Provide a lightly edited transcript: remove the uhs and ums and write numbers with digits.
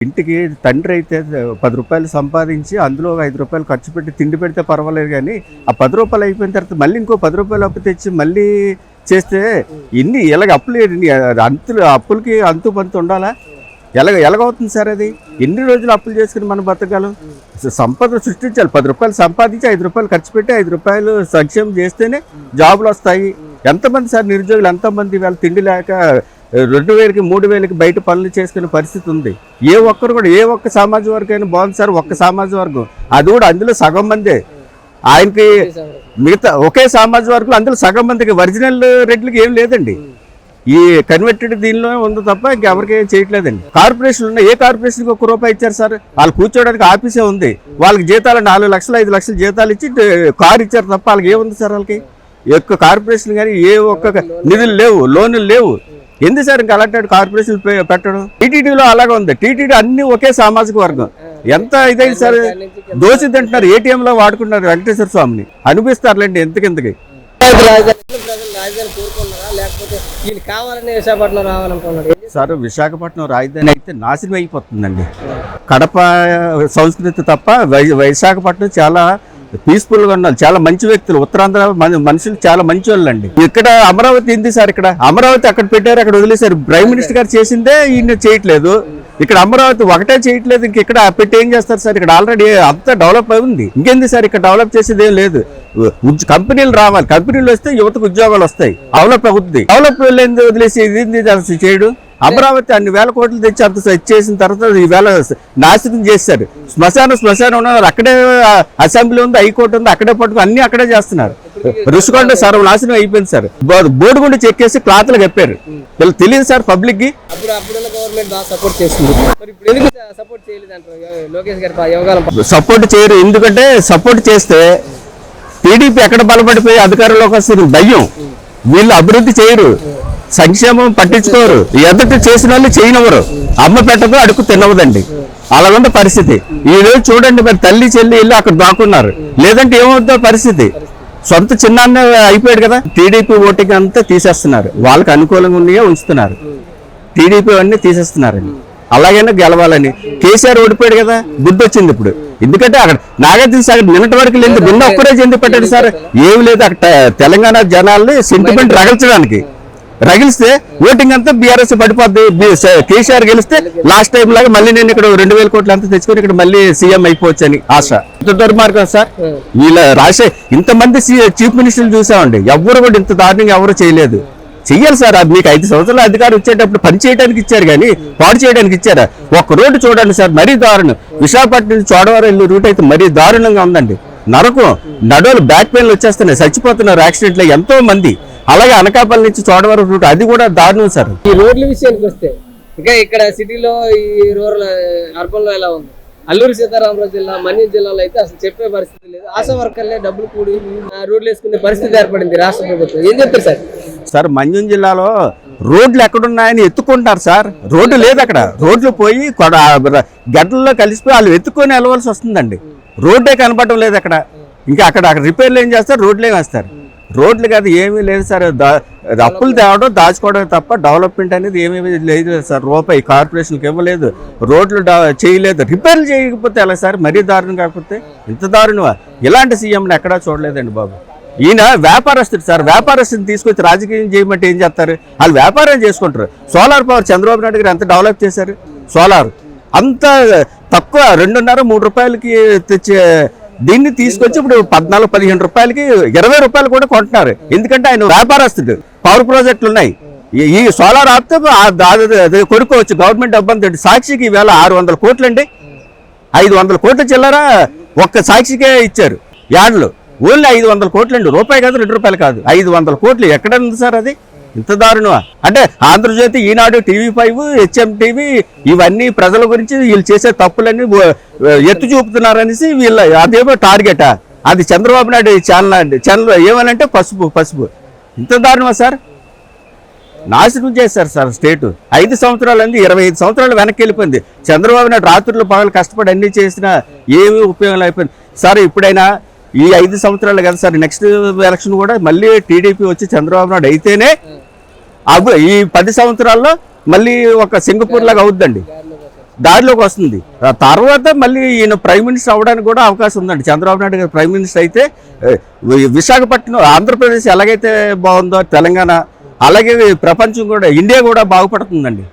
ఇంటికి తండ్రి అయితే 10 రూపాయలు సంపాదించి అందులో 5 రూపాయలు ఖర్చు పెట్టి తిండి పెడితే పర్వాలేదు కానీ ఆ 10 రూపాయలు అయిపోయిన తర్వాత మళ్ళీ ఇంకో 10 రూపాయలు అప్పు తెచ్చి మళ్ళీ చేస్తే ఇన్ని ఎలాగ అంతులు అప్పులకి అంతు పంతు ఉండాలా? ఎలాగవుతుంది సార్ అది? ఎన్ని రోజులు అప్పులు చేసుకుని మనం బతకగలం? సంపద సృష్టించాలి. 10 రూపాయలు సంపాదించి 5 రూపాయలు ఖర్చు పెట్టి 5 రూపాయలు సంక్షేమం చేస్తేనే జాబులు వస్తాయి. ఎంతమంది సార్ నిరుద్యోగులు, ఎంతమంది వాళ్ళ తిండి లేక 2000కి 3000కి బయట పనులు చేసుకునే పరిస్థితి ఉంది. ఏ ఒక్కరు కూడా ఏ ఒక్క సామాజిక వర్గం అయినా బాగుంది సార్. ఒక్క సామాజిక వర్గం అది కూడా అందులో సగం మందే. ఆయనకి మిగతా ఒకే సామాజిక వర్గంలో అందులో సగం మందికి ఒరిజినల్ రెడ్లకి ఏం లేదండి. ఈ కన్వర్టెడ్ దీనిలో ఉంది తప్ప ఇంకెవరికి ఏం చేయట్లేదండి. కార్పొరేషన్లు ఉన్నాయి. ఏ కార్పొరేషన్కి ₹1 ఇచ్చారు సార్? వాళ్ళు కూర్చోడానికి ఆఫీసే ఉంది. వాళ్ళకి జీతాలు 4 లక్షలు 5 లక్షలు జీతాలు ఇచ్చి కారు ఇచ్చారు తప్ప వాళ్ళకి ఏముంది సార్? వాళ్ళకి ఒక్క కార్పొరేషన్ కానీ ఏ ఒక్క నిధులు లేవు, లోన్లు లేవు. ఎందుకు సార్ ఇంకా అలాంటి కార్పొరేషన్ పెట్టడం? టీటీడీలో అలాగే ఉంది. టీటీడీ అన్ని ఒకే సామాజిక వర్గం. ఎంత ఇదైంది సార్? దోషి తింటున్నారు, ఏటీఎంలో వాడుకుంటున్నారు వెంకటేశ్వర స్వామిని. అనిపిస్తారులేండి ఎంతకింతకి. సార్ విశాఖపట్నం రాజధాని అయితే నాశనం అయిపోతుందండి. కడప సంస్కృతి తప్ప విశాఖపట్నం చాలా పీస్ఫుల్గా ఉండాలి. చాలా మంచి వ్యక్తులు, ఉత్తరాంధ్ర మనుషులు చాలా మంచి వాళ్ళు అండి. ఇక్కడ అమరావతి ఏంది సార్? ఇక్కడ అమరావతి అక్కడ పెట్టారు, అక్కడ వదిలేశారు. ప్రైమ్ మినిస్టర్ గారు చేసిందే ఈయన చేయట్లేదు. ఇక్కడ అమరావతి ఒకటే చేయట్లేదు, ఇక్కడ పెట్టి ఏం చేస్తారు సార్? ఇక్కడ ఆల్రెడీ అంతా డెవలప్ అయింది. ఇంకేంది సార్? ఇక్కడ డెవలప్ చేసేది ఏం లేదు. కంపెనీలు రావాలి, కంపెనీలు వస్తే యువతకు ఉద్యోగాలు వస్తాయి, డెవలప్ అవుతుంది. డెవలప్ వదిలేసి ఇది చేయడు. అమరావతి అన్ని వేల కోట్లు తెచ్చి అంత చేసిన తర్వాత ఈవేళ నాశనం చేశారు. శ్మశానం ఉన్నారు, అక్కడే అసెంబ్లీ ఉంది, హైకోర్టు ఉంది, అక్కడే పట్టుకుని అన్ని అక్కడే చేస్తున్నారు. రుషికొండ సర్వనాశనం అయిపోయింది సార్. బోర్డుగుండి చెక్కేసి క్లాత్లు కప్పారు. తెలియదు సార్ పబ్లిక్ కి. సపోర్ట్ చేయరు. ఎందుకంటే సపోర్ట్ చేస్తే టీడీపీ ఎక్కడ బలపడిపోయి అధికారంలోకి వస్తుంది భయం. వీళ్ళు అభివృద్ధి చేయరు, సంక్షేమం పట్టించుకోరు. ఎదుటి చేసిన వాళ్ళు చేయనివ్వరు. అమ్మ పెట్టదు, అడుగు తినవదండి. అలాగుంటే పరిస్థితి. ఈ రోజు చూడండి, మరి తల్లి చెల్లి ఇల్లు అక్కడ దాక్కున్నారు. లేదంటే ఏమవుతుందో పరిస్థితి. సొంత చిన్నాన్న అయిపోయాడు కదా. టీడీపీ ఓటింగ్ అంతా తీసేస్తున్నారు. వాళ్ళకి అనుకూలంగా ఉన్నాయో ఉంచుతున్నారు. టీడీపీ అన్నీ తీసేస్తున్నారండి. అలాగైనా గెలవాలని. కేసీఆర్ ఓడిపోయాడు కదా, బుద్ధి వచ్చింది ఇప్పుడు. ఎందుకంటే అక్కడ నాగార్జున సాగర్ నిన్నటి వరకు లేదు, నిన్న ఒక్కడే చెంది పెట్టాడు సార్. ఏమి లేదు అక్కడ. తెలంగాణ జనాల్ని సెంటిమెంట్ రగిలిస్తే ఓటింగ్ అంతా బీఆర్ఎస్ పడిపోద్ది. కేసీఆర్ గెలిస్తే లాస్ట్ టైం లాగా మళ్ళీ నేను ఇక్కడ 2000 కోట్లు అంతా తెచ్చుకొని ఇక్కడ మళ్ళీ సీఎం అయిపోవచ్చు అని ఆశ. ఇంత దుర్మార్గం సార్. వీళ్ళ ఇంతమంది చీఫ్ మినిస్టర్లు చూసామండి, ఎవరు కూడా ఇంత దారుణంగా ఎవరు చేయలేదు. చెయ్యాలి సార్. అది మీకు 5 సంవత్సరాల అధికారం ఇచ్చేటప్పుడు పని చేయడానికి ఇచ్చారు కానీ పాడు చేయడానికి ఇచ్చారా? ఒక రోడ్డు చూడండి సార్, మరీ దారుణం. విశాఖపట్నం నుంచి చోడవరం రూట్ అయితే మరీ దారుణంగా ఉందండి. నరకం. నడువులు బ్యాక్ పెయిన్లు వచ్చేస్తున్నాయి, చచ్చిపోతున్నారు యాక్సిడెంట్లో ఎంతో మంది. అలాగే అనకాపల్లి నుంచి చోడవరం రూట్ అది కూడా దారుణం సార్. ఈ రోడ్ల విషయానికి వస్తే ఇంకా ఇక్కడ సిటీలో ఈ రూరల్ అర్బన్ లో ఎలా ఉంది? అల్లూరు సీతారామరాజు జిల్లా, మన్యం జిల్లాలో అయితే అసలు చెప్పే పరిస్థితి లేదు. ఆశా వర్కర్లే డబ్బులు కూడి రోడ్లు వేసుకునే పరిస్థితి ఏర్పడింది రాష్ట్ర ప్రభుత్వం. ఏం చెప్తారు సార్? సార్ మన్యం జిల్లాలో రోడ్లు ఎక్కడున్నాయని ఎత్తుకుంటారు సార్. రోడ్డు లేదు అక్కడ. రోడ్లు పోయి గడ్డల్లో కలిసిపోయి వాళ్ళు ఎత్తుకొని వెళ్ళవలసి వస్తుందండి. రోడ్డే కనపడడం లేదు అక్కడ. ఇంకా అక్కడ రిపేర్లు ఏం చేస్తారు? రోడ్లే వేస్తారు. రోడ్లు కాదు, ఏమీ లేదు సార్. అప్పులు తేవడం, దాచుకోవడం తప్ప డెవలప్మెంట్ అనేది ఏమీ లేదు సార్. రూపాయి కార్పొరేషన్కి ఇవ్వలేదు, రోడ్లు చేయలేదు, రిపేర్లు చేయకపోతే ఎలా సార్? మరీ దారుణం. కాకపోతే ఇంత దారుణమా? ఇలాంటి సీఎంని ఎక్కడా చూడలేదండి బాబు. ఈయన వ్యాపారస్తుడు సార్. వ్యాపారస్తుని తీసుకొచ్చి రాజకీయం చేయమంటే ఏం చేస్తారు? వాళ్ళు వ్యాపారం చేసుకుంటారు. సోలార్ పవర్ చంద్రబాబు నాయుడు గారు ఎంత డెవలప్ చేశారు. సోలార్ అంత తక్కువ 2.5-3 రూపాయలకి తెచ్చే దీన్ని తీసుకొచ్చి ఇప్పుడు 14-15 రూపాయలకి 20 రూపాయలు కూడా కొంటున్నారు. ఎందుకంటే ఆయన వ్యాపారస్తుడు. పవర్ ప్రాజెక్టులు ఉన్నాయి. ఈ సోలార్ ఆపితే కొనుక్కోవచ్చు. గవర్నమెంట్ డబ్బు అంత. సాక్షికి ఈవేళ 600 కోట్లు అండి. 500 కోట్ల చిల్లర ఒక్క సాక్షికే ఇచ్చారు. యాడ్లు ఓన్లీ 500 కోట్లు అండి. రూపాయి కాదు, 2 రూపాయలు కాదు, 500 కోట్లు. ఎక్కడ ఉంది సార్ అది? ఇంత దారుణమా? అంటే ఆంధ్రజ్యోతి, ఈనాడు, టీవీ5, హెచ్ఎం టీవీ ఇవన్నీ ప్రజల గురించి వీళ్ళు చేసే తప్పులన్నీ ఎత్తు చూపుతున్నారనేసి వీళ్ళ అదేమో టార్గెటా? అది చంద్రబాబు నాయుడు ఛానల్ అండి. ఛానల్ ఏమనంటే పసుపు. ఇంత దారుణమా సార్? నాశనం చేశారు సార్ స్టేటు. 5 సంవత్సరాలు అంది 25 సంవత్సరాలు వెనక్కి వెళ్ళిపోయింది. చంద్రబాబు నాయుడు రాత్రులు పగలు కష్టపడి అన్ని చేసినా ఏమీ ఉపయోగం అయిపోయింది సార్. ఇప్పుడైనా ఈ 5 సంవత్సరాలు కదా సార్, నెక్స్ట్ ఎలక్షన్ కూడా మళ్ళీ టీడీపీ వచ్చి చంద్రబాబు నాయుడు అయితేనే ఈ 10 సంవత్సరాల్లో మళ్ళీ ఒక సింగపూర్ లాగా అవుద్దండి. దారిలోకి వస్తుంది. ఆ తర్వాత మళ్ళీ ఈయన ప్రైమ్ మినిస్టర్ అవ్వడానికి కూడా అవకాశం ఉందండి. చంద్రబాబు నాయుడు గారు ప్రైమ్ మినిస్టర్ అయితే విశాఖపట్నం ఆంధ్రప్రదేశ్ ఎలాగైతే బాగుందో తెలంగాణ, అలాగే ప్రపంచం కూడా, ఇండియా కూడా బాగుపడుతుందండి.